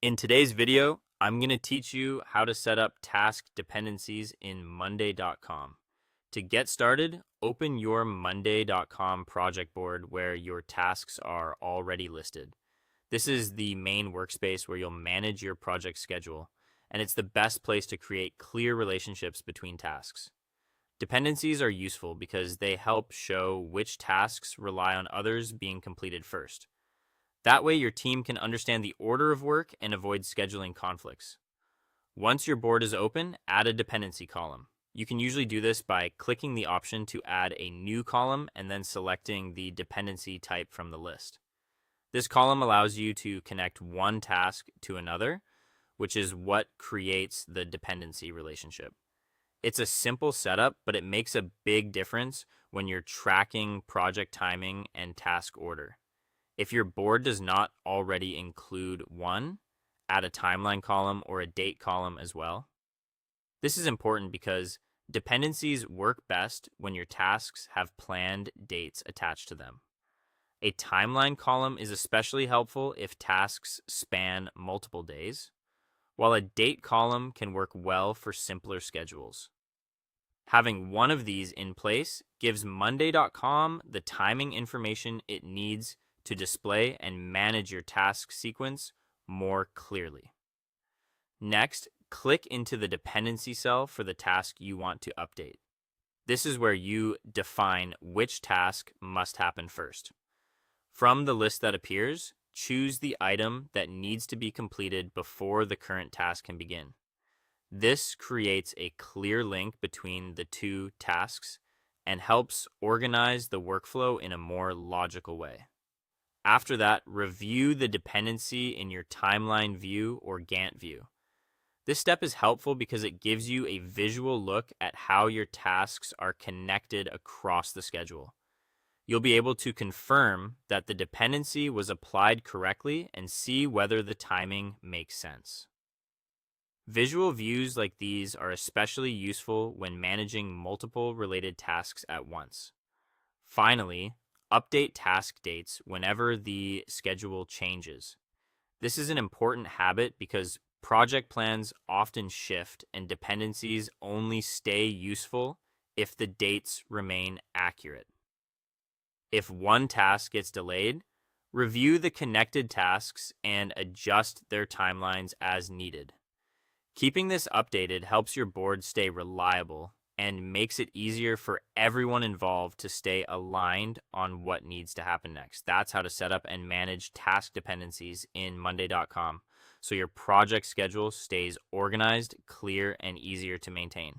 In today's video, I'm going to teach you how to set up task dependencies in Monday.com. To get started, open your Monday.com project board where your tasks are already listed. This is the main workspace where you'll manage your project schedule, and it's the best place to create clear relationships between tasks. Dependencies are useful because they help show which tasks rely on others being completed first. That way, your team can understand the order of work and avoid scheduling conflicts. Once your board is open, add a dependency column. You can usually do this by clicking the option to add a new column and then selecting the dependency type from the list. This column allows you to connect one task to another, which is what creates the dependency relationship. It's a simple setup, but it makes a big difference when you're tracking project timing and task order. If your board does not already include one, add a timeline column or a date column as well. This is important because dependencies work best when your tasks have planned dates attached to them. A timeline column is especially helpful if tasks span multiple days, while a date column can work well for simpler schedules. Having one of these in place gives Monday.com the timing information it needs to display and manage your task sequence more clearly. Next, click into the dependency cell for the task you want to update. This is where you define which task must happen first. From the list that appears, choose the item that needs to be completed before the current task can begin. This creates a clear link between the two tasks and helps organize the workflow in a more logical way. After that, review the dependency in your timeline view or Gantt view. This step is helpful because it gives you a visual look at how your tasks are connected across the schedule. You'll be able to confirm that the dependency was applied correctly and see whether the timing makes sense. Visual views like these are especially useful when managing multiple related tasks at once. Finally, update task dates whenever the schedule changes. This is an important habit because project plans often shift and dependencies only stay useful if the dates remain accurate. If one task gets delayed, review the connected tasks and adjust their timelines as needed. Keeping this updated helps your board stay reliable and makes it easier for everyone involved to stay aligned on what needs to happen next. That's how to set up and manage task dependencies in Monday.com so your project schedule stays organized, clear, and easier to maintain.